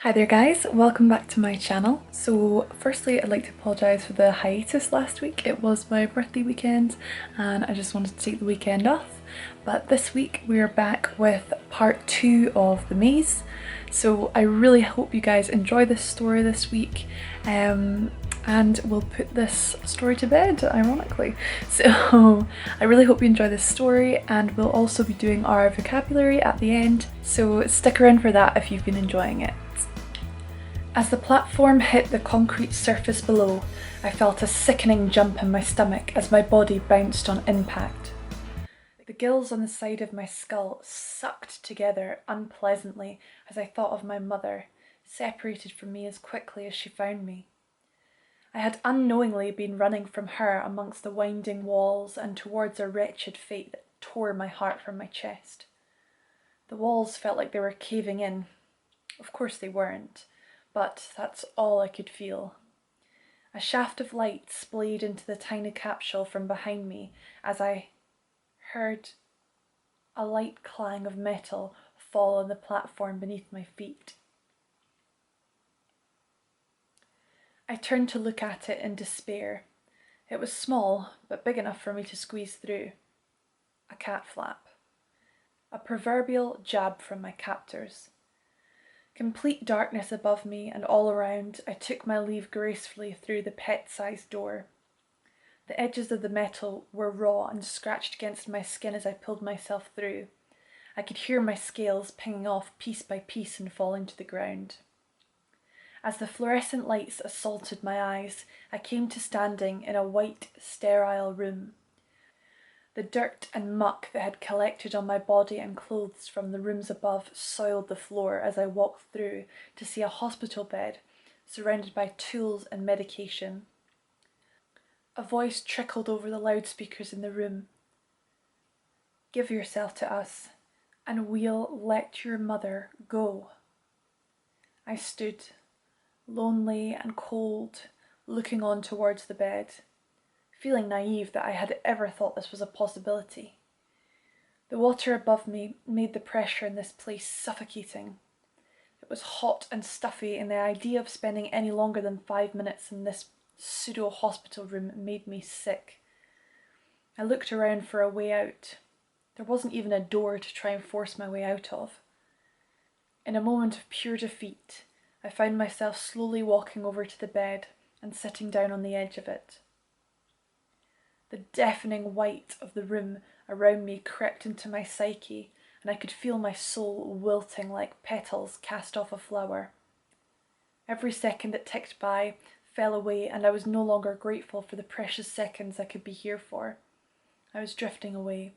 Hi there guys, welcome back to my channel. So firstly I'd like to apologise for the hiatus last week. It was my birthday weekend and I just wanted to take the weekend off. But this week we are back with part 2 of The Maze. So I really hope you guys enjoy this story this week. And we'll put this story to bed, ironically. So I really hope you enjoy this story, and we'll also be doing our vocabulary at the end, so stick around for that if you've been enjoying it. As the platform hit the concrete surface below, I felt a sickening jump in my stomach as my body bounced on impact. The gills on the side of my skull sucked together unpleasantly as I thought of my mother, separated from me as quickly as she found me. I had unknowingly been running from her amongst the winding walls and towards a wretched fate that tore my heart from my chest. The walls felt like they were caving in. Of course they weren't, but that's all I could feel. A shaft of light splayed into the tiny capsule from behind me as I heard a light clang of metal fall on the platform beneath my feet. I turned to look at it in despair. It was small, but big enough for me to squeeze through. A cat flap. A proverbial jab from my captors. Complete darkness above me and all around, I took my leave gracefully through the pet-sized door. The edges of the metal were raw and scratched against my skin as I pulled myself through. I could hear my scales pinging off piece by piece and falling to the ground. As the fluorescent lights assaulted my eyes, I came to standing in a white, sterile room. The dirt and muck that had collected on my body and clothes from the rooms above soiled the floor as I walked through to see a hospital bed surrounded by tools and medication. A voice trickled over the loudspeakers in the room. "Give yourself to us, and we'll let your mother go." I stood, lonely and cold, looking on towards the bed, feeling naive that I had ever thought this was a possibility. The water above me made the pressure in this place suffocating. It was hot and stuffy, and the idea of spending any longer than 5 minutes in this pseudo-hospital room made me sick. I looked around for a way out. There wasn't even a door to try and force my way out of. In a moment of pure defeat, I found myself slowly walking over to the bed and sitting down on the edge of it. The deafening white of the room around me crept into my psyche, and I could feel my soul wilting like petals cast off a flower. Every second that ticked by fell away, and I was no longer grateful for the precious seconds I could be here for. I was drifting away.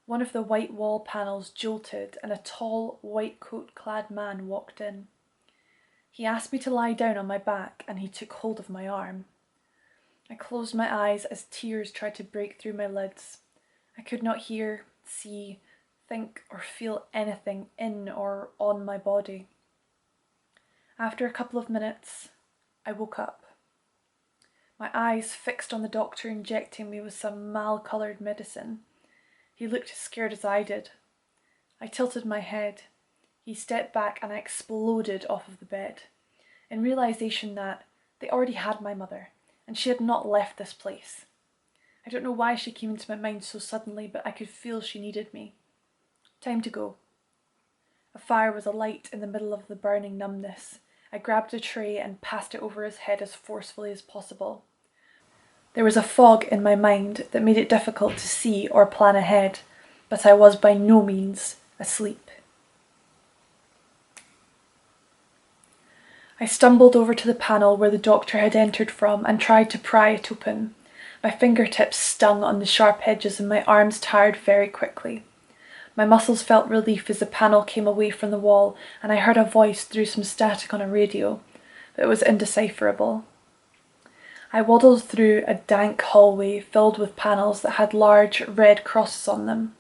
One of the white wall panels jolted, and a tall, white coat-clad man walked in. He asked me to lie down on my back, and he took hold of my arm. I closed my eyes as tears tried to break through my lids. I could not hear, see, think, or feel anything in or on my body. After a couple of minutes, I woke up. My eyes fixed on the doctor injecting me with some mal-coloured medicine. He looked as scared as I did. I tilted my head. He stepped back and I exploded off of the bed, in realisation that they already had my mother, and she had not left this place. I don't know why she came into my mind so suddenly, but I could feel she needed me. Time to go. A fire was alight in the middle of the burning numbness. I grabbed a tray and passed it over his head as forcefully as possible. There was a fog in my mind that made it difficult to see or plan ahead, but I was by no means asleep. I stumbled over to the panel where the doctor had entered from and tried to pry it open. My fingertips stung on the sharp edges and my arms tired very quickly. My muscles felt relief as the panel came away from the wall and I heard a voice through some static on a radio, but it was indecipherable. I waddled through a dank hallway filled with panels that had large red crosses on them.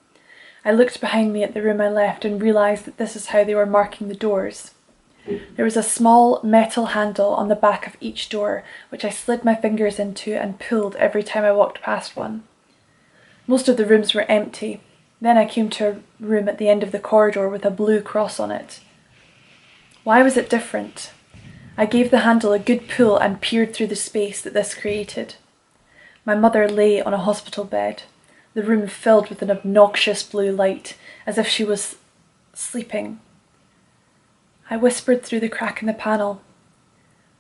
I looked behind me at the room I left and realised that this is how they were marking the doors. There was a small metal handle on the back of each door, which I slid my fingers into and pulled every time I walked past one. Most of the rooms were empty. Then I came to a room at the end of the corridor with a blue cross on it. Why was it different? I gave the handle a good pull and peered through the space that this created. My mother lay on a hospital bed, the room filled with an obnoxious blue light, as if she was sleeping. I whispered through the crack in the panel,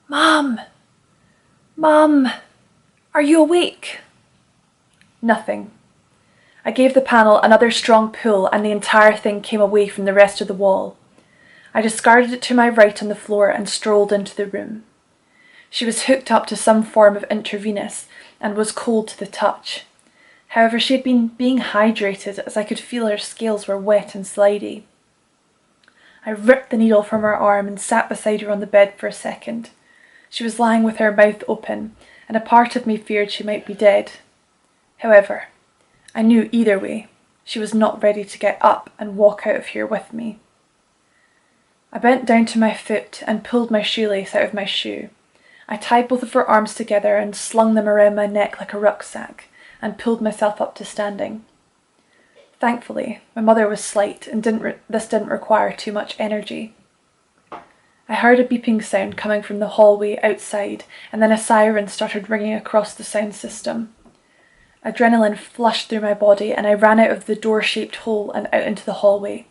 "Mum! Mum! Are you awake?" Nothing. I gave the panel another strong pull and the entire thing came away from the rest of the wall. I discarded it to my right on the floor and strolled into the room. She was hooked up to some form of intravenous and was cold to the touch. However, she had been being hydrated as I could feel her scales were wet and slidey. I ripped the needle from her arm and sat beside her on the bed for a second. She was lying with her mouth open, and a part of me feared she might be dead. However, I knew either way, she was not ready to get up and walk out of here with me. I bent down to my foot and pulled my shoelace out of my shoe. I tied both of her arms together and slung them around my neck like a rucksack, and pulled myself up to standing. Thankfully, my mother was slight and this didn't require too much energy. I heard a beeping sound coming from the hallway outside, and then a siren started ringing across the sound system. Adrenaline flushed through my body and I ran out of the door-shaped hole and out into the hallway,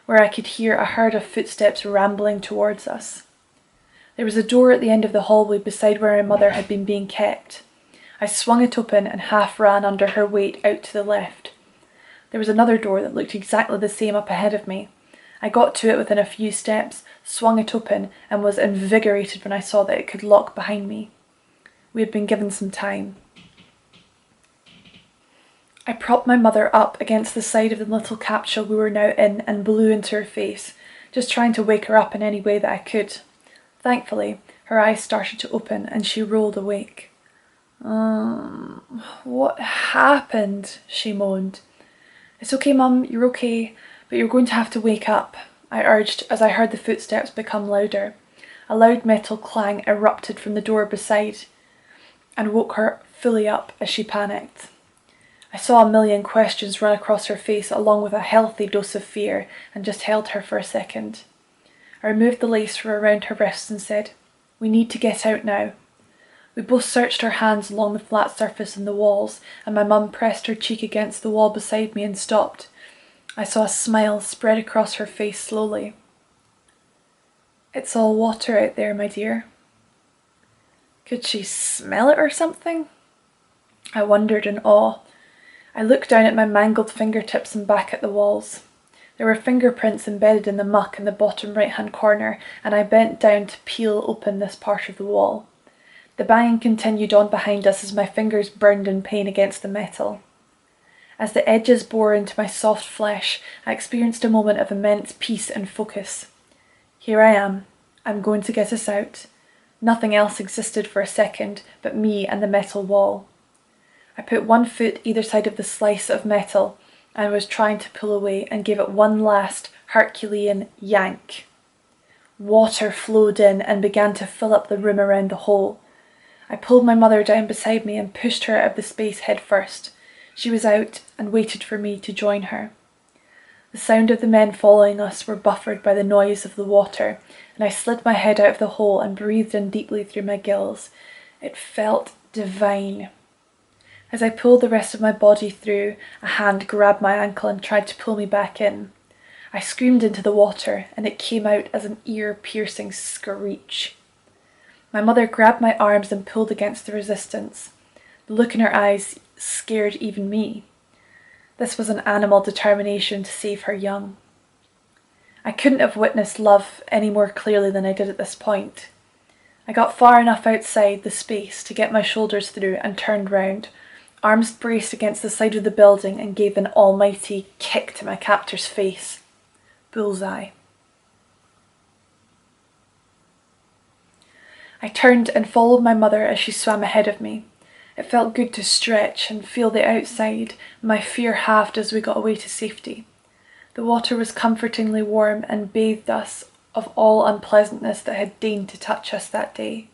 where I could hear a herd of footsteps rambling towards us. There was a door at the end of the hallway beside where my mother had been being kept. I swung it open and half ran under her weight out to the left. There was another door that looked exactly the same up ahead of me. I got to it within a few steps, swung it open, and was invigorated when I saw that it could lock behind me. We had been given some time. I propped my mother up against the side of the little capsule we were now in and blew into her face, just trying to wake her up in any way that I could. Thankfully, her eyes started to open and she rolled awake. What happened?" she moaned. "It's okay, Mum, you're okay, but you're going to have to wake up," I urged as I heard the footsteps become louder. A loud metal clang erupted from the door beside and woke her fully up as she panicked. I saw a million questions run across her face along with a healthy dose of fear and just held her for a second. I removed the lace from around her wrists and said, "We need to get out now." We both searched our hands along the flat surface and the walls, and my mum pressed her cheek against the wall beside me and stopped. I saw a smile spread across her face slowly. "It's all water out there, my dear." Could she smell it or something? I wondered in awe. I looked down at my mangled fingertips and back at the walls. There were fingerprints embedded in the muck in the bottom right-hand corner, and I bent down to peel open this part of the wall. The banging continued on behind us as my fingers burned in pain against the metal. As the edges bore into my soft flesh, I experienced a moment of immense peace and focus. Here I am. I'm going to get us out. Nothing else existed for a second but me and the metal wall. I put one foot either side of the slice of metal and was trying to pull away and gave it one last Herculean yank. Water flowed in and began to fill up the room around the hole. I pulled my mother down beside me and pushed her out of the space head first. She was out and waited for me to join her. The sound of the men following us were buffered by the noise of the water, and I slid my head out of the hole and breathed in deeply through my gills. It felt divine. As I pulled the rest of my body through, a hand grabbed my ankle and tried to pull me back in. I screamed into the water, and it came out as an ear-piercing screech. My mother grabbed my arms and pulled against the resistance. The look in her eyes scared even me. This was an animal determination to save her young. I couldn't have witnessed love any more clearly than I did at this point. I got far enough outside the space to get my shoulders through and turned round, arms braced against the side of the building, and gave an almighty kick to my captor's face. Bullseye. I turned and followed my mother as she swam ahead of me. It felt good to stretch and feel the outside. My fear halved as we got away to safety. The water was comfortingly warm and bathed us of all unpleasantness that had deigned to touch us that day.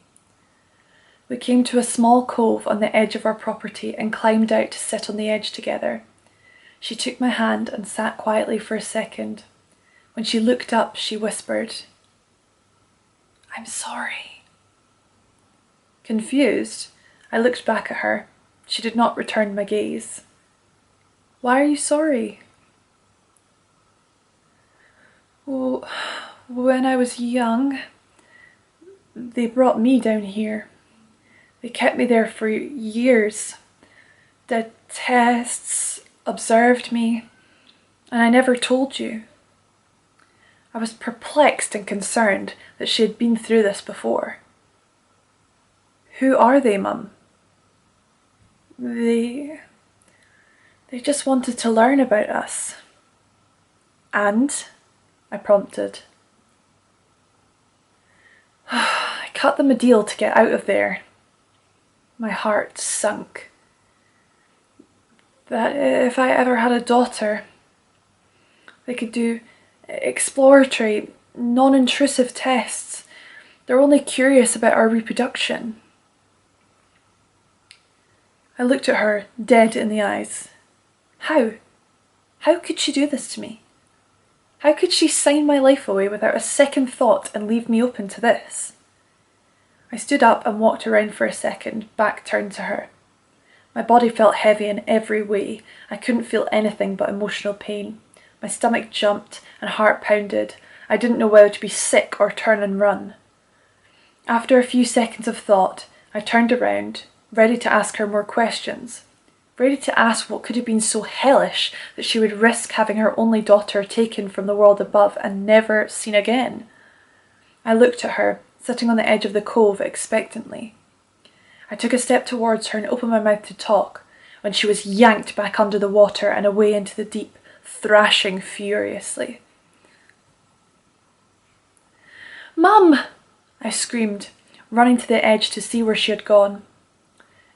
We came to a small cove on the edge of our property and climbed out to sit on the edge together. She took my hand and sat quietly for a second. When she looked up, she whispered, I'm sorry. Confused, I looked back at her. She did not return my gaze. Why are you sorry? Oh, when I was young, they brought me down here. They kept me there for years. Did tests, observed me, and I never told you. I was perplexed and concerned that she had been through this before. Who are they, Mum? They just wanted to learn about us. And? I prompted. I cut them a deal to get out of there. My heart sunk. That if I ever had a daughter, they could do exploratory, non-intrusive tests. They're only curious about our reproduction. I looked at her, dead in the eyes. How? How could she do this to me? How could she sign my life away without a second thought and leave me open to this? I stood up and walked around for a second, back turned to her. My body felt heavy in every way. I couldn't feel anything but emotional pain. My stomach jumped and heart pounded. I didn't know whether to be sick or turn and run. After a few seconds of thought, I turned around, ready to ask her more questions. Ready to ask what could have been so hellish that she would risk having her only daughter taken from the world above and never seen again. I looked at her, sitting on the edge of the cove expectantly. I took a step towards her and opened my mouth to talk, when she was yanked back under the water and away into the deep, thrashing furiously. "Mum!" I screamed, running to the edge to see where she had gone.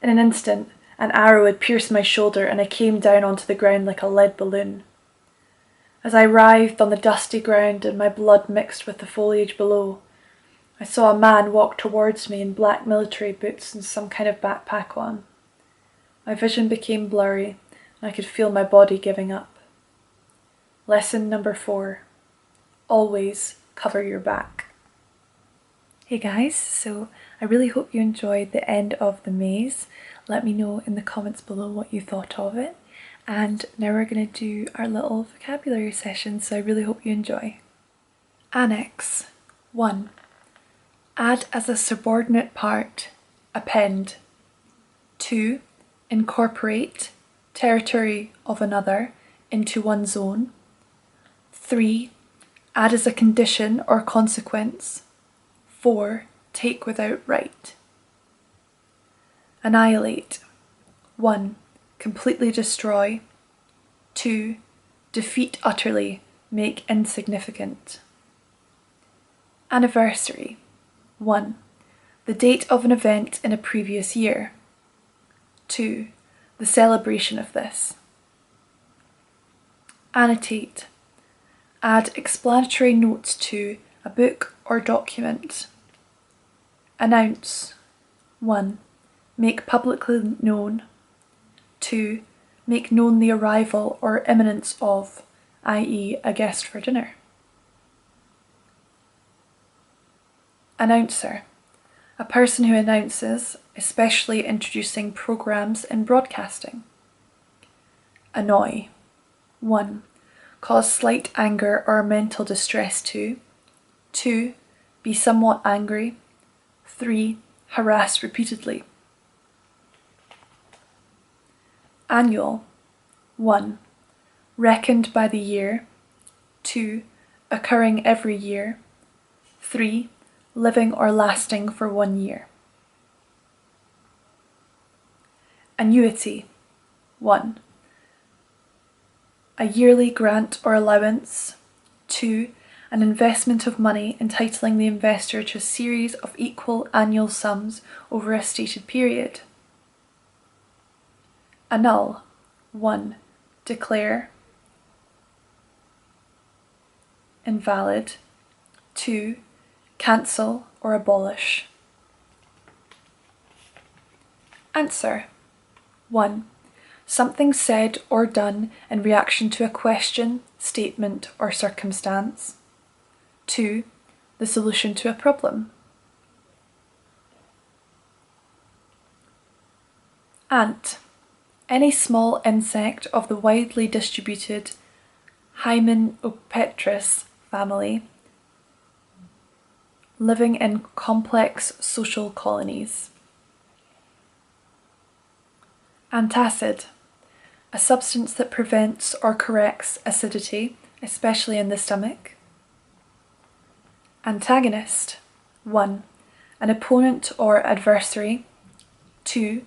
In an instant, an arrow had pierced my shoulder and I came down onto the ground like a lead balloon. As I writhed on the dusty ground and my blood mixed with the foliage below, I saw a man walk towards me in black military boots and some kind of backpack on. My vision became blurry and I could feel my body giving up. Lesson number 4. Always cover your back. Hey guys, so I really hope you enjoyed the end of The Maze. Let me know in the comments below what you thought of it. And now we're going to do our little vocabulary session, so I really hope you enjoy. Annex 1. Add as a subordinate part, append. 2. Incorporate, territory of another, into one's own. 3. Add as a condition or consequence. 4. Take without right. Annihilate. 1. Completely destroy. 2. Defeat utterly, make insignificant. Anniversary. 1. The date of an event in a previous year. 2. The celebration of this. Annotate. Add explanatory notes to a book or document. Announce. 1. Make publicly known. 2. Make known the arrival or imminence of, i.e. a guest for dinner. Announcer. A person who announces, especially introducing programs in broadcasting. Annoy. 1. Cause slight anger or mental distress to. 2. Be somewhat angry. 3. Harass repeatedly. Annual. 1. Reckoned by the year. 2. Occurring every year. 3. Living or lasting for 1 year. Annuity. 1. A yearly grant or allowance. 2. An investment of money entitling the investor to a series of equal annual sums over a stated period. Annul. 1. Declare. Invalid. 2. Cancel or abolish. Answer. 1. Something said or done in reaction to a question, statement or circumstance. 2. The solution to a problem. Ant. Any small insect of the widely distributed Hymenopterus family, living in complex social colonies. Antacid. A substance that prevents or corrects acidity, especially in the stomach. Antagonist. 1. An opponent or adversary. 2.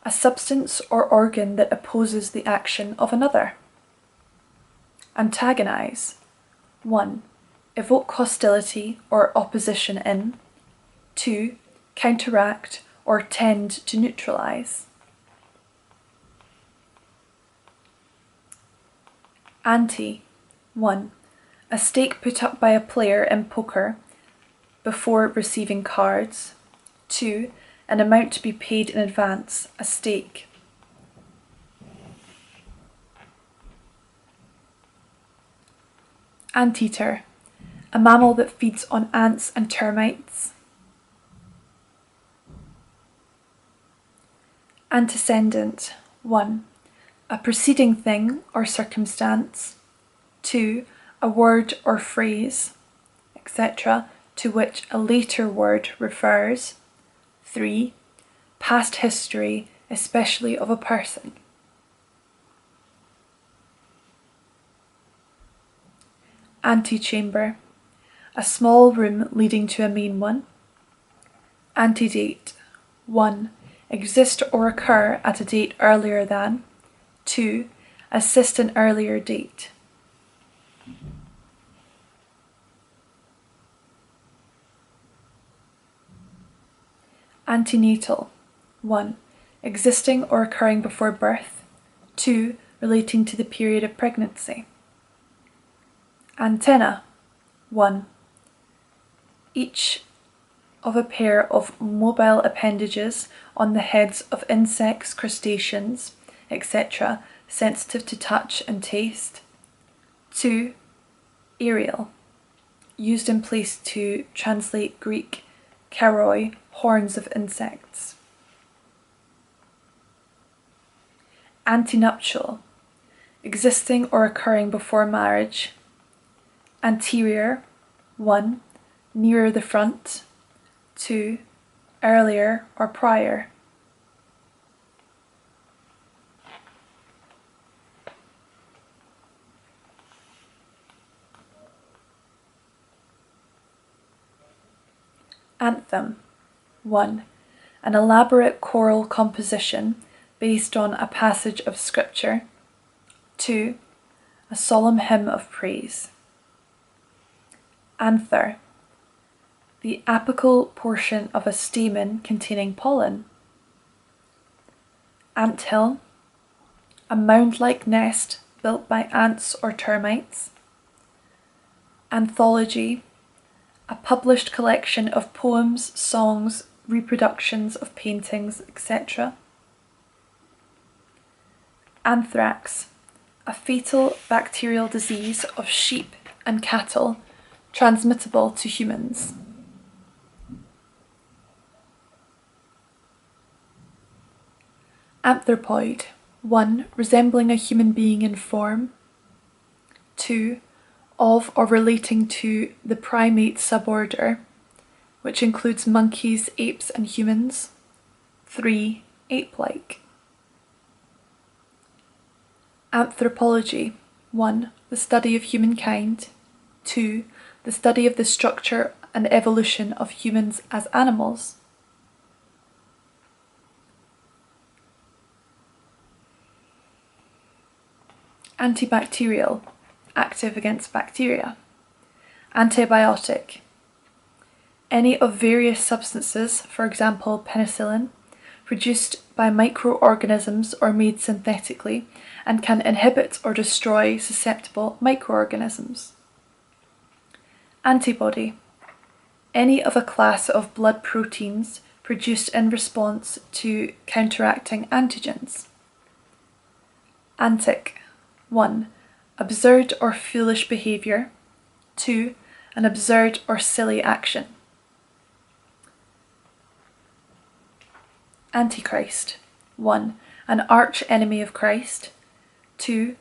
A substance or organ that opposes the action of another. Antagonize. 1. Evoke hostility or opposition in. 2. Counteract or tend to neutralize. Ante. 1. A stake put up by a player in poker before receiving cards. 2. An amount to be paid in advance, a stake. Anteater. A mammal that feeds on ants and termites. Antecedent. 1. A preceding thing or circumstance. 2. A word or phrase, etc., to which a later word refers. 3. Past history, especially of a person. Antechamber. A small room leading to a main one. Antedate. 1. Exist or occur at a date earlier than. 2. Assist an earlier date. Antenatal. 1. Existing or occurring before birth. 2. Relating to the period of pregnancy. Antenna. 1. Each of a pair of mobile appendages on the heads of insects, crustaceans, etc., sensitive to touch and taste. 2. Aerial. Used in place to translate Greek karoi, horns of insects. Antenuptial. Existing or occurring before marriage. Anterior. 1. Nearer the front. 2. Earlier or prior. Anthem. 1. An elaborate choral composition based on a passage of scripture. 2. A solemn hymn of praise. Anther. The apical portion of a stamen containing pollen. Anthill. A mound-like nest built by ants or termites. Anthology. A published collection of poems, songs, reproductions of paintings, etc. Anthrax. A fatal bacterial disease of sheep and cattle, transmittable to humans. Anthropoid. 1. Resembling a human being in form. 2. Of or relating to the primate suborder, which includes monkeys, apes, and humans. 3. Ape-like. Anthropology. 1. The study of humankind. 2. The study of the structure and evolution of humans as animals. Antibacterial. Active against bacteria. Antibiotic. Any of various substances, for example penicillin, produced by microorganisms or made synthetically, and can inhibit or destroy susceptible microorganisms. Antibody. Any of a class of blood proteins produced in response to counteracting antigens. Antic. 1. Absurd or foolish behaviour. 2. An absurd or silly action. Antichrist. 1. An arch enemy of Christ. 2.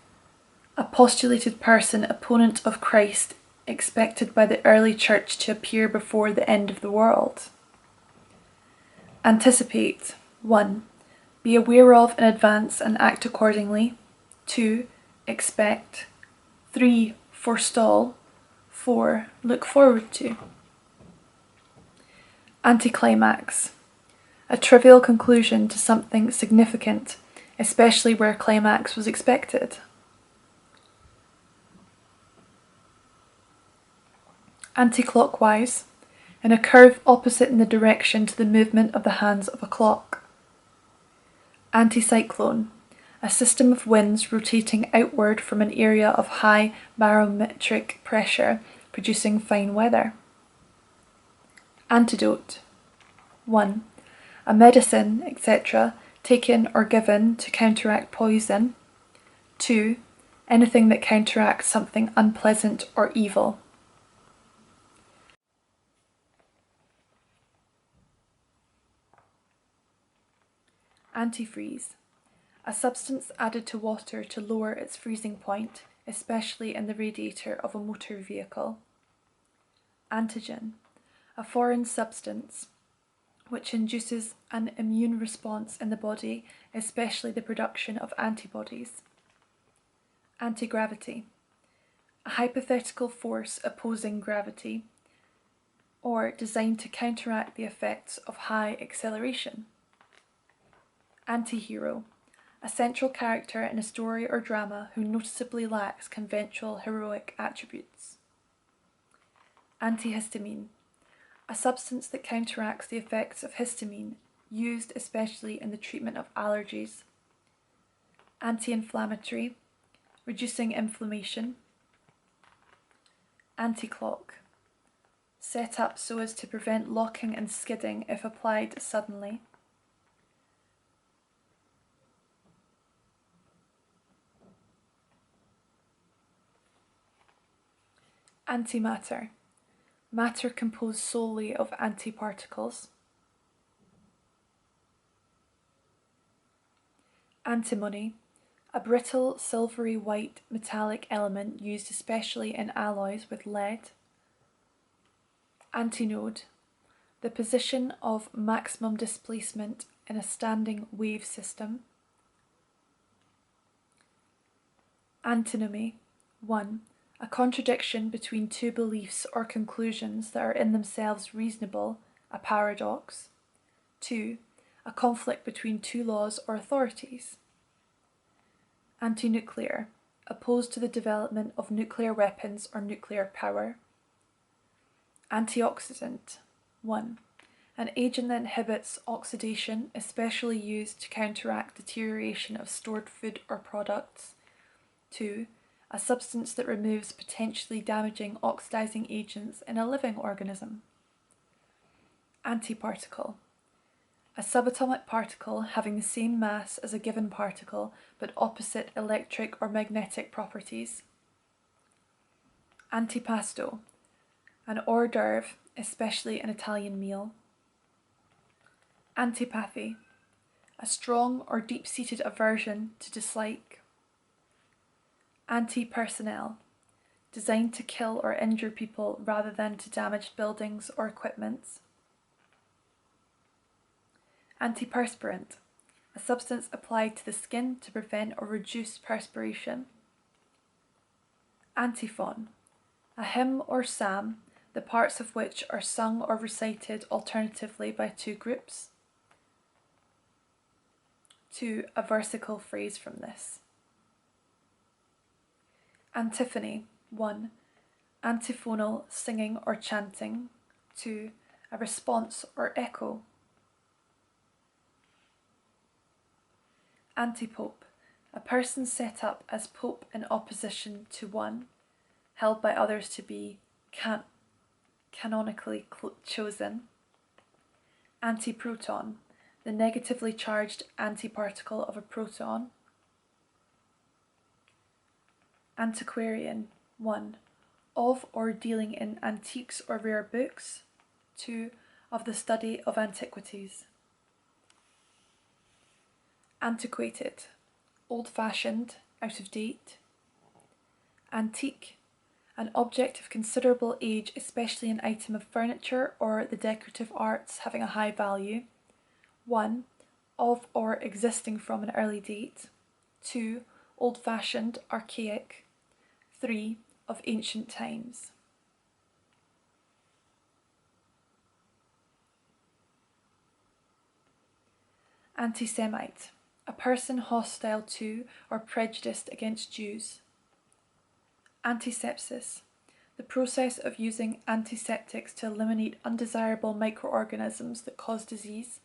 A postulated person opponent of Christ expected by the early church to appear before the end of the world. Anticipate. 1. Be aware of in advance and act accordingly. 2. Expect. 3. Forestall. 4. Look forward to. Anticlimax. A trivial conclusion to something significant, especially where climax was expected. Anticlockwise. In a curve opposite in the direction to the movement of the hands of a clock. Anticyclone. A system of winds rotating outward from an area of high barometric pressure, producing fine weather. Antidote. 1. A medicine, etc., taken or given to counteract poison. 2. Anything that counteracts something unpleasant or evil. Antifreeze. A substance added to water to lower its freezing point, especially in the radiator of a motor vehicle. Antigen. A foreign substance which induces an immune response in the body, especially the production of antibodies. Antigravity. A hypothetical force opposing gravity, or designed to counteract the effects of high acceleration. Antihero. A central character in a story or drama who noticeably lacks conventional heroic attributes. Antihistamine. A substance that counteracts the effects of histamine, used especially in the treatment of allergies. Anti-inflammatory. Reducing inflammation. Anti-clock. Set up so as to prevent locking and skidding if applied suddenly. Antimatter. Matter composed solely of antiparticles. Antimony. A brittle, silvery white metallic element used especially in alloys with lead. Antinode. The position of maximum displacement in a standing wave system. Antinomy. 1. A contradiction between two beliefs or conclusions that are in themselves reasonable, a paradox. 2. A conflict between two laws or authorities. Anti-nuclear. Opposed to the development of nuclear weapons or nuclear power. Antioxidant. 1. An agent that inhibits oxidation, especially used to counteract deterioration of stored food or products. 2. A substance that removes potentially damaging oxidizing agents in a living organism. Antiparticle. A subatomic particle having the same mass as a given particle but opposite electric or magnetic properties. Antipasto. An hors d'oeuvre, especially an Italian meal. Antipathy. A strong or deep-seated aversion to dislike. Anti-personnel. Designed to kill or injure people rather than to damage buildings or equipments. Antiperspirant. A substance applied to the skin to prevent or reduce perspiration. Antiphon. A hymn or psalm, the parts of which are sung or recited alternatively by two groups. 2. A versical phrase from this. Antiphony. 1. Antiphonal singing or chanting. 2. A response or echo. Antipope. A person set up as pope in opposition to one, held by others to be canonically chosen. Antiproton. The negatively charged antiparticle of a proton. Antiquarian. 1. Of or dealing in antiques or rare books. 2. Of the study of antiquities. Antiquated, old-fashioned, out of date. Antique, an object of considerable age, especially an item of furniture or the decorative arts having a high value. 1. Of or existing from an early date. 2. Old-fashioned, archaic. 3. Of ancient times. Anti-Semite, a person hostile to or prejudiced against Jews. Antisepsis, the process of using antiseptics to eliminate undesirable microorganisms that cause disease.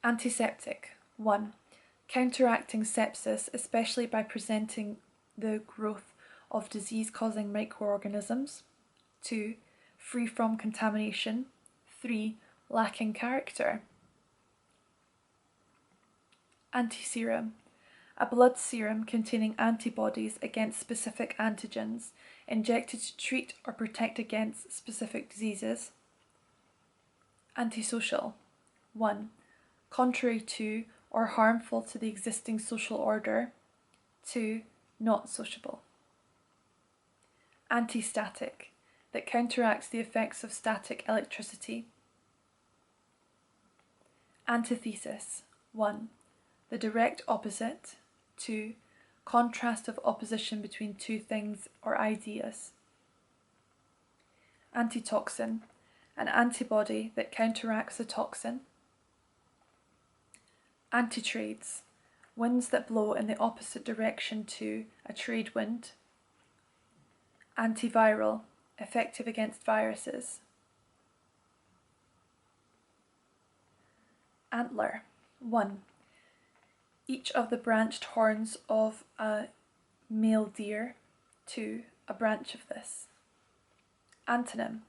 Antiseptic. 1. Counteracting sepsis, especially by preventing the growth of disease-causing microorganisms. 2. Free from contamination. 3. Lacking character. Antiserum, a blood serum containing antibodies against specific antigens, injected to treat or protect against specific diseases. Antisocial. 1. Contrary to or harmful to the existing social order. 2. Not sociable. Antistatic, that counteracts the effects of static electricity. Antithesis. 1. The direct opposite. 2. Contrast of opposition between two things or ideas. Antitoxin, an antibody that counteracts the toxin. Antitrades, winds that blow in the opposite direction to a trade wind. Antiviral, effective against viruses. Antler. 1. Each of the branched horns of a male deer. 2. A branch of this. Antonym,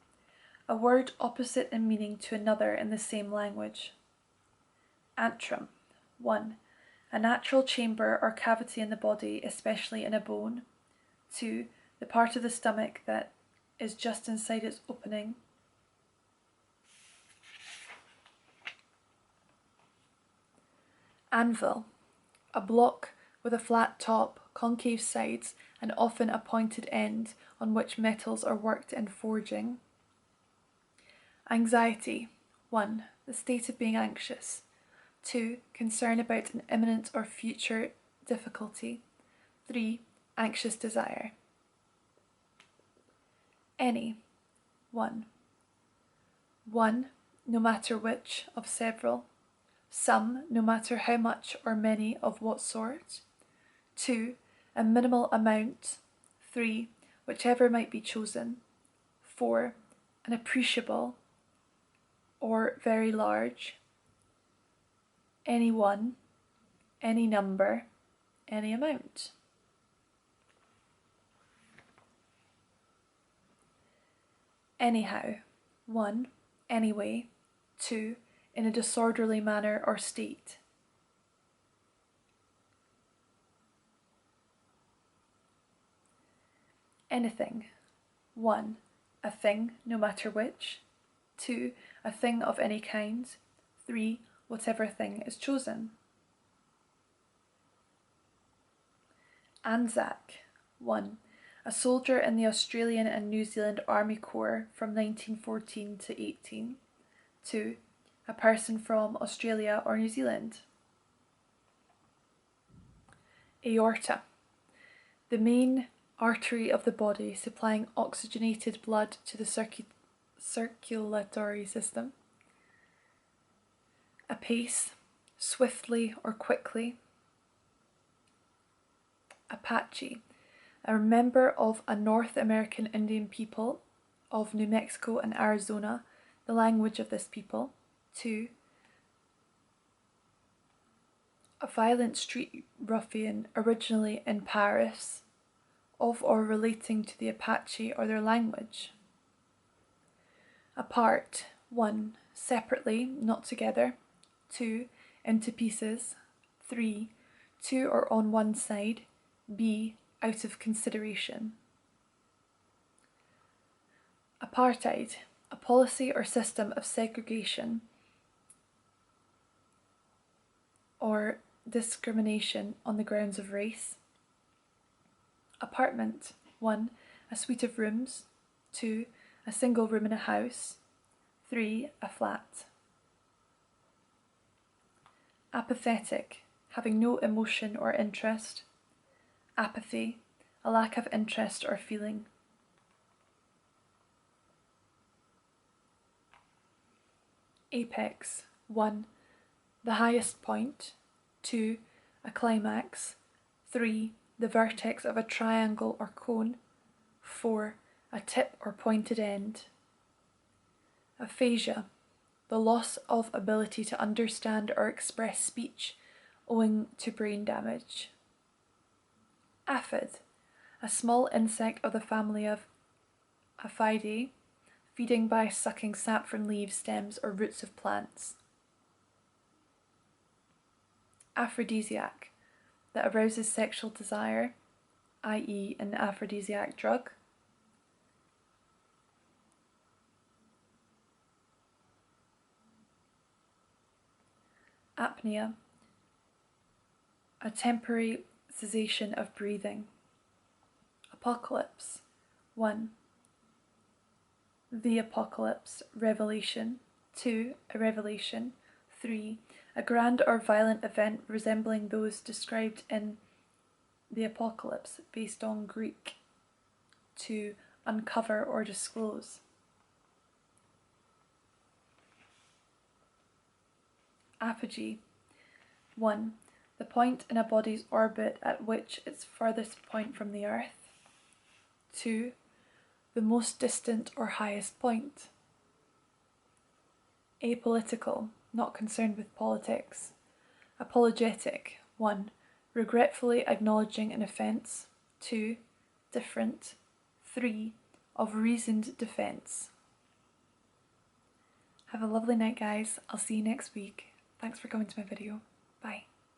a word opposite in meaning to another in the same language. Antrum. 1. A natural chamber or cavity in the body, especially in a bone. 2. The part of the stomach that is just inside its opening. Anvil, a block with a flat top, concave sides, and often a pointed end on which metals are worked in forging. Anxiety. 1. The state of being anxious. 2. Concern about an imminent or future difficulty. 3. Anxious desire. Any. 1. 1. No matter which, of several. Some, no matter how much or many, of what sort. 2. A minimal amount. 3. Whichever might be chosen. 4. An appreciable or very large. Any one, any number, any amount. Anyhow. 1. Anyway. 2. In a disorderly manner or state. Anything. 1. A thing, no matter which. 2. A thing of any kind. 3. Whatever thing is chosen. Anzac. 1. A soldier in the Australian and New Zealand Army Corps from 1914 to 18. 2. A person from Australia or New Zealand. Aorta. The main artery of the body supplying oxygenated blood to the circulatory system. Apace, swiftly or quickly. Apache, a member of a North American Indian people of New Mexico and Arizona, the language of this people. 2. A violent street ruffian originally in Paris, of or relating to the Apache or their language. Apart. 1. Separately, not together. 2. Into pieces. 3. To or on one side. B. Out of consideration. Apartheid, a policy or system of segregation. or discrimination on the grounds of race. Apartment. 1. A suite of rooms. 2. A single room in a house. 3. A flat. Apathetic. Having no emotion or interest. Apathy. A lack of interest or feeling. Apex. 1. The highest point. 2. A climax. 3. The vertex of a triangle or cone. 4. A tip or pointed end. Aphasia. The loss of ability to understand or express speech owing to brain damage. Aphid. A small insect of the family of Aphidae, feeding by sucking sap from leaves, stems, or roots of plants. Aphrodisiac. That arouses sexual desire, i.e. an aphrodisiac drug. Apnea. A temporary cessation of breathing. Apocalypse. 1. The apocalypse, revelation. 2. A revelation. 3. A grand or violent event resembling those described in the apocalypse, based on Greek. 2. Uncover or disclose. Apogee. 1. The point in a body's orbit at which its furthest point from the Earth. 2. The most distant or highest point. Apolitical, not concerned with politics. Apologetic. 1. Regretfully acknowledging an offence. 2. Different. 3. Of reasoned defence. Have a lovely night, guys. I'll see you next week. Thanks for coming to my video.